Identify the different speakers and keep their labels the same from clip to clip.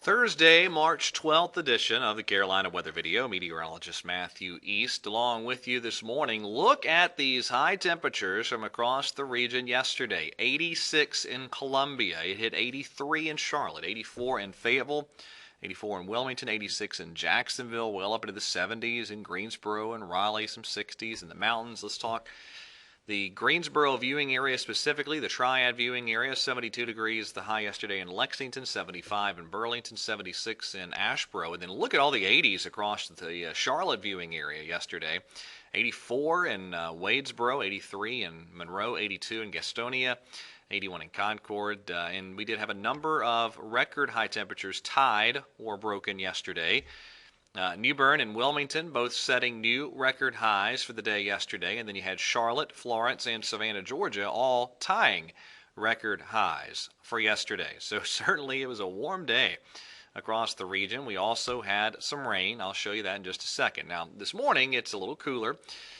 Speaker 1: Thursday, March 12th edition of the Carolina Weather Video. Meteorologist Matthew East along with you this morning. Look at these high temperatures from across the region yesterday. 86 in Columbia. It hit 83 in Charlotte, 84 in Fayetteville, 84 in Wilmington, 86 in Jacksonville, well up into the 70s in Greensboro and Raleigh, some 60s in the mountains. Let's talk the Greensboro viewing area specifically, the Triad viewing area, 72 degrees the high yesterday in Lexington, 75 in Burlington, 76 in Asheboro. And then look at all the 80s across the Charlotte viewing area yesterday. 84 in Wadesboro, 83 in Monroe, 82 in Gastonia, 81 in Concord. And we did have a number of record high temperatures tied or broken yesterday. New Bern and Wilmington both setting new record highs for the day yesterday, and then you had Charlotte, Florence, and Savannah, Georgia all tying record highs for yesterday. So certainly it was a warm day across the region. We also had some rain. I'll show you that in just a second. Now, this morning it's a little cooler.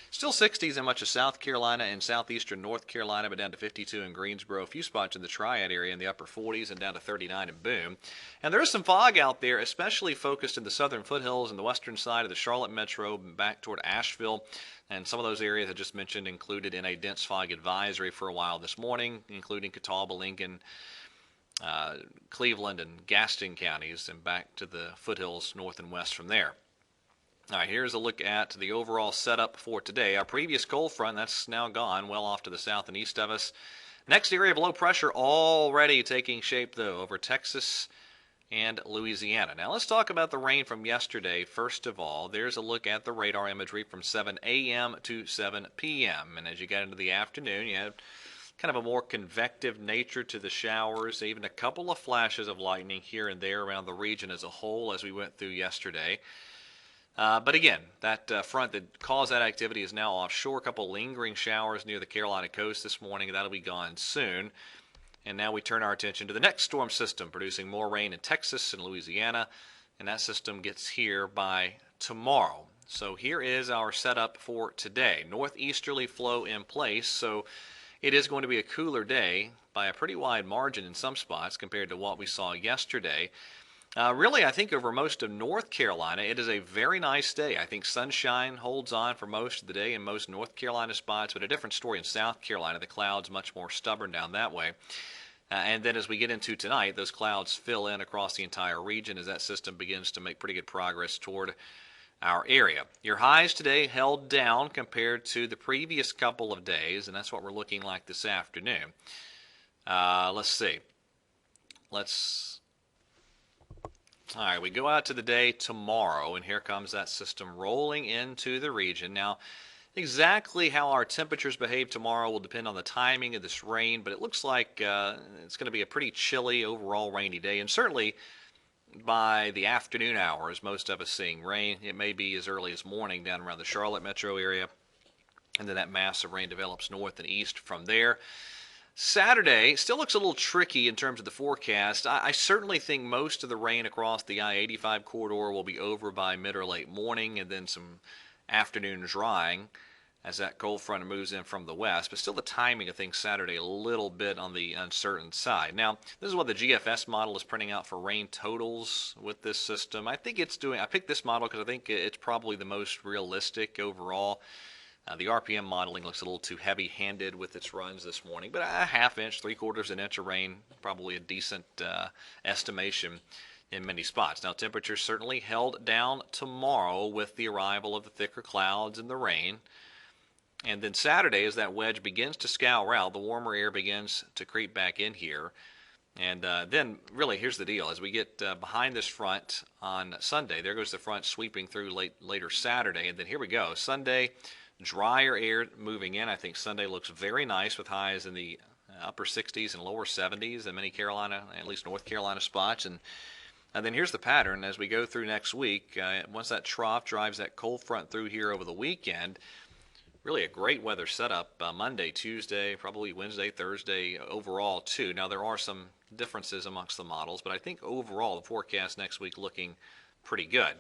Speaker 1: Still 60s in much of South Carolina and southeastern North Carolina, but down to 52 in Greensboro. A few spots in the Triad area in the upper 40s and down to 39 in Boone. And there is some fog out there, especially focused in the southern foothills and the western side of the Charlotte metro back toward Asheville. And some of those areas I just mentioned included in a dense fog advisory for a while this morning, including Catawba, Lincoln, Cleveland, and Gaston counties, and back to the foothills north and west from there. All right, here's a look at the overall setup for today. Our previous cold front, that's now gone, well off to the south and east of us. Next area of low pressure already taking shape, though, over Texas and Louisiana. Now, let's talk about the rain from yesterday. First of all, there's a look at the radar imagery from 7 a.m. to 7 p.m. And as you get into the afternoon, you had kind of a more convective nature to the showers, even a couple of flashes of lightning here and there around the region as a whole as we went through yesterday. But again, that front that caused that activity is now offshore. A couple lingering showers near the Carolina coast this morning. That'll be gone soon. And now we turn our attention to the next storm system, producing more rain in Texas and Louisiana. And that system gets here by tomorrow. So here is our setup for today. Northeasterly flow in place, so it is going to be a cooler day by a pretty wide margin in some spots compared to what we saw yesterday. Really, I think over most of North Carolina, it is a very nice day. I think sunshine holds on for most of the day in most North Carolina spots, but a different story in South Carolina. The clouds much more stubborn down that way. And then as we get into tonight, those clouds fill in across the entire region as that system begins to make pretty good progress toward our area. Your highs today held down compared to the previous couple of days, and that's what we're looking like this afternoon. Let's see. All right, we go out to the day tomorrow, and here comes that system rolling into the region. Now, exactly how our temperatures behave tomorrow will depend on the timing of this rain, but it looks like it's going to be a pretty chilly overall rainy day, and certainly by the afternoon hours, most of us seeing rain. It may be as early as morning down around the Charlotte metro area, and then that mass of rain develops north and east from there. Saturday still looks a little tricky in terms of the forecast. I certainly think most of the rain across the I-85 corridor will be over by mid or late morning, and then some afternoon drying as that cold front moves in from the west. But still the timing of things Saturday a little bit on the uncertain side. Now, this is what the GFS model is printing out for rain totals with this system. I picked this model because I think it's probably the most realistic overall. The RPM modeling looks a little too heavy-handed with its runs this morning, but a half inch, 3/4 an inch of rain, probably a decent estimation in many spots. Now, temperatures certainly held down tomorrow with the arrival of the thicker clouds and the rain. And then Saturday, as that wedge begins to scour out, the warmer air begins to creep back in here. And then, really, here's the deal. As we get behind this front on Sunday, there goes the front sweeping through later Saturday. And then here we go. Sunday, drier air moving in. I think Sunday looks very nice with highs in the upper 60s and lower 70s in many Carolina, at least North Carolina spots. And then here's the pattern as we go through next week. Once that trough drives that cold front through here over the weekend, really a great weather setup Monday, Tuesday, probably Wednesday, Thursday overall too. Now there are some differences amongst the models, but I think overall the forecast next week looking pretty good.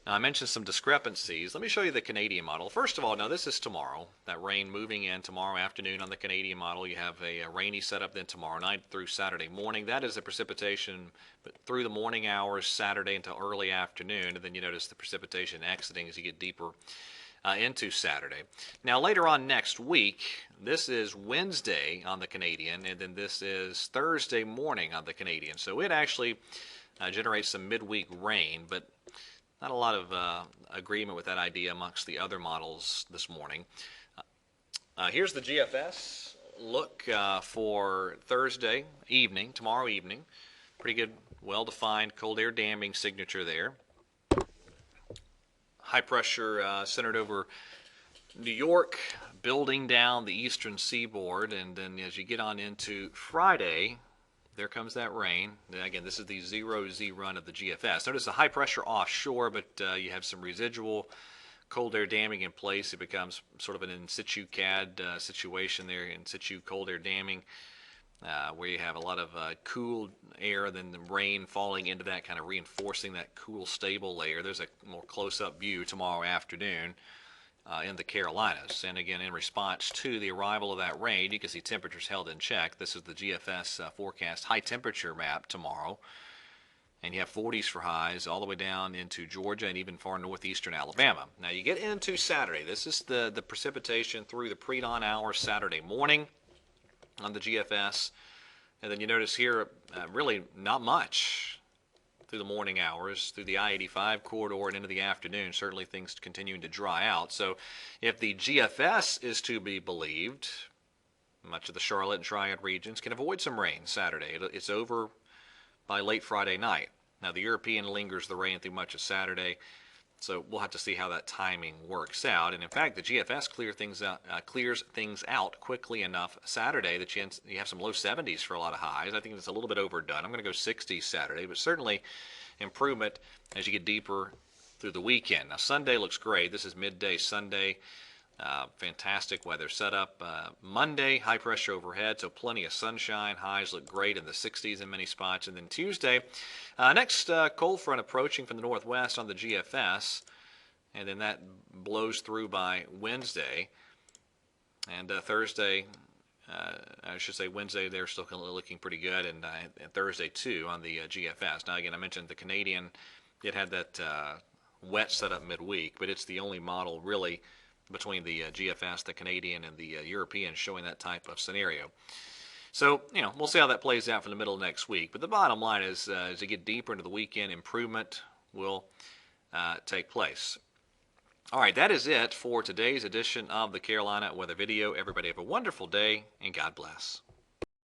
Speaker 1: Now, I mentioned some discrepancies. Let me show you the Canadian model. First of all, now this is tomorrow. That rain moving in tomorrow afternoon on the Canadian model. You have a rainy setup then tomorrow night through Saturday morning. That is the precipitation through the morning hours, Saturday until early afternoon. And then you notice the precipitation exiting as you get deeper into Saturday. Now, later on next week, this is Wednesday on the Canadian, and then this is Thursday morning on the Canadian. So it actually generates some midweek rain, but not a lot of agreement with that idea amongst the other models this morning. Here's the GFS look for Thursday evening, tomorrow evening. Pretty good, well-defined cold air damming signature there. High pressure centered over New York, building down the eastern seaboard, and then as you get on into Friday, there comes that rain. Again, this is the 0Z run of the GFS. Notice the high pressure offshore, but you have some residual cold air damming in place. It becomes sort of an in situ CAD situation there, in situ cold air damming, where you have a lot of cool air, then the rain falling into that, kind of reinforcing that cool, stable layer. There's a more close-up view tomorrow afternoon in the Carolinas. And again, in response to the arrival of that rain, you can see temperatures held in check. This is the GFS forecast high temperature map tomorrow. And you have 40s for highs all the way down into Georgia and even far northeastern Alabama. Now you get into Saturday. This is the precipitation through the pre-dawn hours Saturday morning on the GFS. And then you notice here really not much through the morning hours, through the I-85 corridor and into the afternoon. Certainly things continuing to dry out. So if the GFS is to be believed, much of the Charlotte and Triad regions can avoid some rain Saturday. It's over by late Friday night. Now the European lingers the rain through much of Saturday, so we'll have to see how that timing works out. And in fact, the GFS clears things out quickly enough Saturday that you have some low 70s for a lot of highs. I think it's a little bit overdone. I'm going to go 60s Saturday, but certainly improvement as you get deeper through the weekend. Now Sunday looks great. This is midday Sunday. Fantastic weather setup. Monday, high pressure overhead, so plenty of sunshine. Highs look great in the 60s in many spots. And then Tuesday, next cold front approaching from the northwest on the GFS, and then that blows through by Wednesday. And Thursday, I should say Wednesday, they're still looking pretty good, and Thursday too on the GFS. Now again, I mentioned the Canadian, it had that wet setup midweek, but it's the only model really between the GFS, the Canadian, and the European showing that type of scenario. So, we'll see how that plays out for the middle of next week. But the bottom line is, as you get deeper into the weekend, improvement will take place. All right, that is it for today's edition of the Carolina Weather Video. Everybody have a wonderful day, and God bless.